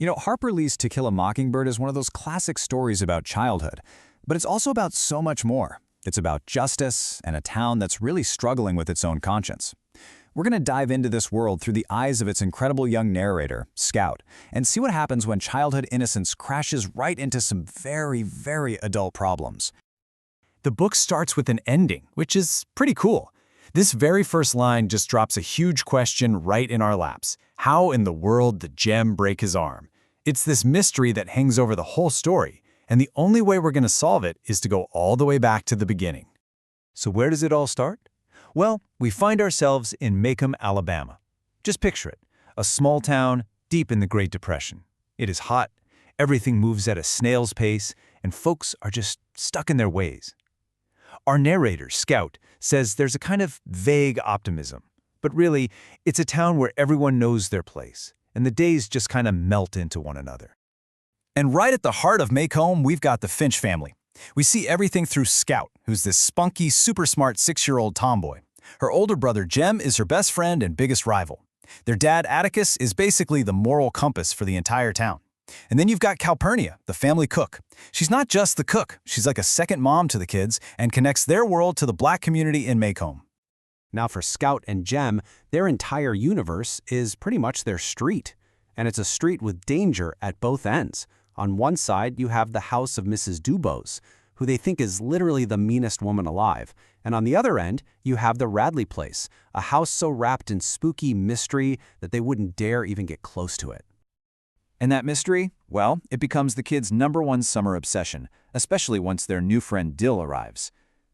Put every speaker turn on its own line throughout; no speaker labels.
Harper Lee's To Kill a Mockingbird is one of those classic stories about childhood, but it's also about so much more. It's about justice and a town that's really struggling with its own conscience. We're going to dive into this world through the eyes of its incredible young narrator, Scout, and see what happens when childhood innocence crashes right into some very, very adult problems. The book starts with an ending, which is pretty cool. This very first line just drops a huge question right in our laps. How in the world did Jem break his arm? It's this mystery that hangs over the whole story, and the only way we're going to solve it is to go all the way back to the beginning.
So where does it all start? Well, we find ourselves in Macomb, Alabama. Just picture it, a small town deep in the Great Depression. It is hot, everything moves at a snail's pace, and folks are just stuck in their ways. Our narrator, Scout, says there's a kind of vague optimism, but really, it's a town where everyone knows their place, and the days just kind of melt into one another.
And right at the heart of Macomb, we've got the Finch family. We see everything through Scout, who's this spunky, super smart 6-year-old tomboy. Her older brother, Jem, is her best friend and biggest rival. Their dad, Atticus, is basically the moral compass for the entire town. And then you've got Calpurnia, the family cook. She's not just the cook, she's like a second mom to the kids and connects their world to the Black community in Macomb.
Now for Scout and Jem, their entire universe is pretty much their street. And it's a street with danger at both ends. On one side, you have the house of Mrs. Dubose, who they think is literally the meanest woman alive. And on the other end, you have the Radley place, a house so wrapped in spooky mystery that they wouldn't dare even get close to it.
And that mystery, well, it becomes the kids' #1 summer obsession, especially once their new friend Dill arrives.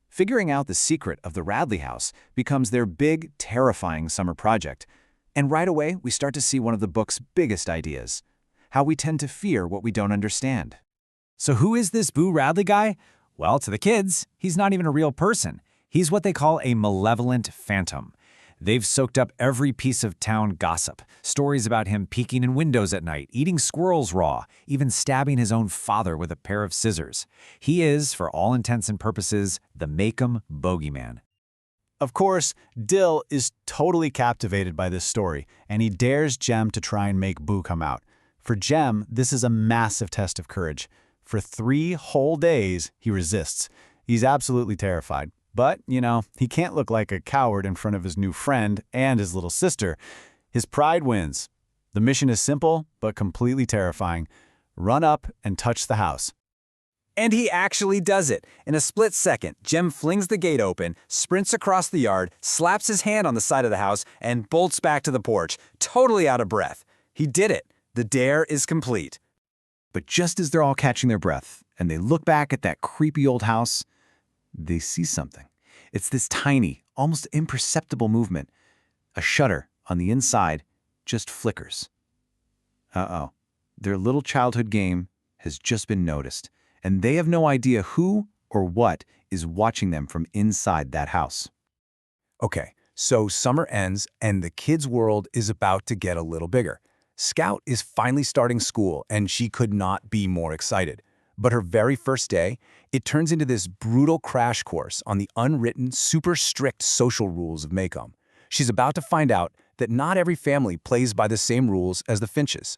Figuring out the secret of the Radley house becomes their big, terrifying summer project. And right away, we start to see one of the book's biggest ideas: how we tend to fear what we don't understand.
So who is this Boo Radley guy? Well, to the kids, he's not even a real person. He's what they call a malevolent phantom. They've soaked up every piece of town gossip, stories about him peeking in windows at night, eating squirrels raw, even stabbing his own father with a pair of scissors. He is, for all intents and purposes, the Macomb bogeyman.
Of course, Dill is totally captivated by this story, and he dares Jem to try and make Boo come out. For Jem, this is a massive test of courage. For 3 whole days, he resists. He's absolutely terrified. But, he can't look like a coward in front of his new friend and his little sister. His pride wins. The mission is simple, but completely terrifying. Run up and touch the house.
And he actually does it. In a split second, Jem flings the gate open, sprints across the yard, slaps his hand on the side of the house, and bolts back to the porch, totally out of breath. He did it. The dare is complete.
But just as they're all catching their breath, and they look back at that creepy old house, they see something. It's this tiny, almost imperceptible movement. A shutter on the inside just flickers. Uh-oh. Their little childhood game has just been noticed, and they have no idea who or what is watching them from inside that house. Okay, so summer ends, and the kids' world is about to get a little bigger. Scout is finally starting school, and she could not be more excited. But her very first day, it turns into this brutal crash course on the unwritten, super strict social rules of Macomb. She's about to find out that not every family plays by the same rules as the Finches.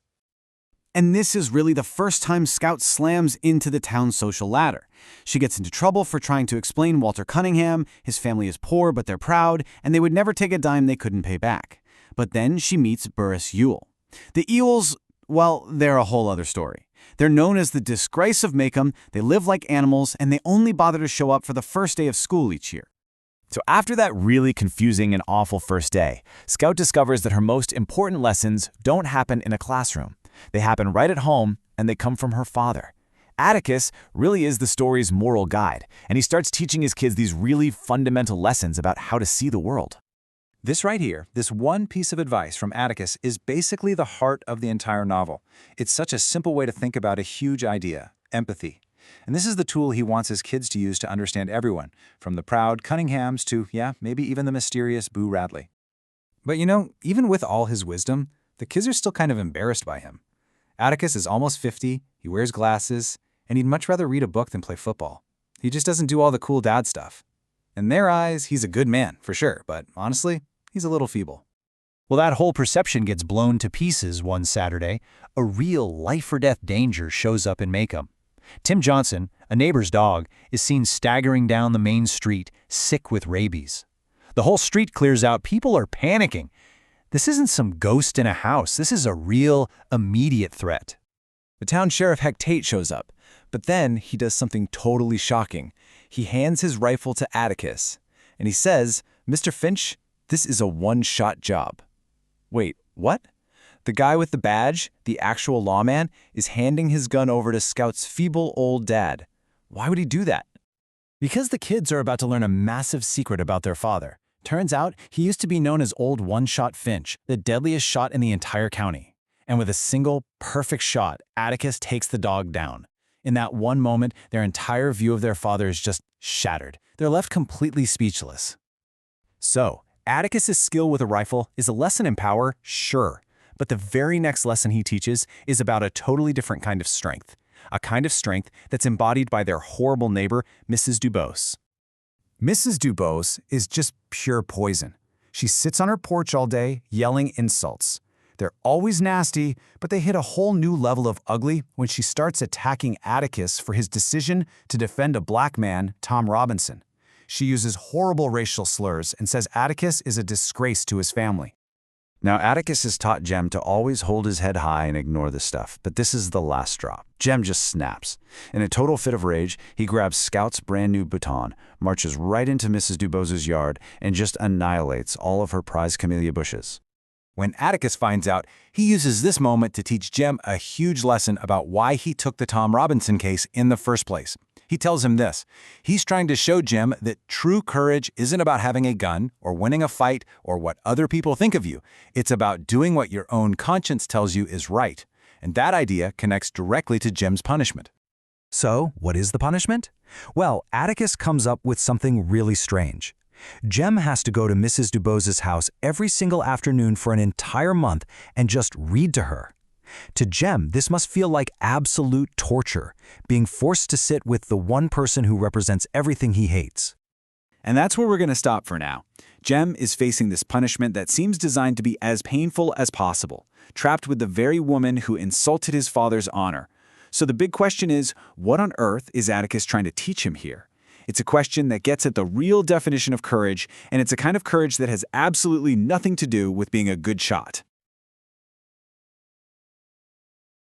And this is really the first time Scout slams into the town's social ladder. She gets into trouble for trying to explain Walter Cunningham, his family is poor but they're proud, and they would never take a dime they couldn't pay back. But then she meets Burris Ewell. The Ewells, well, they're a whole other story. They're known as the disgrace of Macomb, they live like animals, and they only bother to show up for the first day of school each year.
So after that really confusing and awful first day, Scout discovers that her most important lessons don't happen in a classroom. They happen right at home, and they come from her father. Atticus really is the story's moral guide, and he starts teaching his kids these really fundamental lessons about how to see the world. This right here, this one piece of advice from Atticus is basically the heart of the entire novel. It's such a simple way to think about a huge idea, empathy. And this is the tool he wants his kids to use to understand everyone, from the proud Cunninghams to, maybe even the mysterious Boo Radley. But even with all his wisdom, the kids are still kind of embarrassed by him. Atticus is almost 50, he wears glasses, and he'd much rather read a book than play football. He just doesn't do all the cool dad stuff. In their eyes, he's a good man, for sure, but honestly, he's a little feeble.
Well, that whole perception gets blown to pieces one Saturday. A real life-or-death danger shows up in Macomb. Tim Johnson, a neighbor's dog, is seen staggering down the main street, sick with rabies. The whole street clears out. People are panicking. This isn't some ghost in a house. This is a real, immediate threat.
The town sheriff Heck Tate shows up, but then he does something totally shocking. He hands his rifle to Atticus, and he says, "Mr. Finch, this is a one-shot job." Wait, what? The guy with the badge, the actual lawman, is handing his gun over to Scout's feeble old dad. Why would he do that?
Because the kids are about to learn a massive secret about their father. Turns out, he used to be known as Old One-Shot Finch, the deadliest shot in the entire county. And with a single, perfect shot, Atticus takes the dog down. In that one moment, their entire view of their father is just shattered. They're left completely speechless. So, Atticus's skill with a rifle is a lesson in power, sure. But the very next lesson he teaches is about a totally different kind of strength. A kind of strength that's embodied by their horrible neighbor, Mrs. Dubose.
Mrs. Dubose is just pure poison. She sits on her porch all day, yelling insults. They're always nasty, but they hit a whole new level of ugly when she starts attacking Atticus for his decision to defend a black man, Tom Robinson. She uses horrible racial slurs and says Atticus is a disgrace to his family. Now, Atticus has taught Jem to always hold his head high and ignore this stuff, but this is the last straw. Jem just snaps. In a total fit of rage, he grabs Scout's brand new baton, marches right into Mrs. Dubose's yard, and just annihilates all of her prized camellia bushes.
When Atticus finds out, he uses this moment to teach Jem a huge lesson about why he took the Tom Robinson case in the first place. He tells him this. He's trying to show Jem that true courage isn't about having a gun or winning a fight or what other people think of you. It's about doing what your own conscience tells you is right. And that idea connects directly to Jem's punishment.
So, what is the punishment? Well, Atticus comes up with something really strange. Jem has to go to Mrs. Dubose's house every single afternoon for an entire month and just read to her. To Jem, this must feel like absolute torture, being forced to sit with the one person who represents everything he hates.
And that's where we're going to stop for now. Jem is facing this punishment that seems designed to be as painful as possible, trapped with the very woman who insulted his father's honor. So the big question is, what on earth is Atticus trying to teach him here? It's a question that gets at the real definition of courage, and it's a kind of courage that has absolutely nothing to do with being a good shot.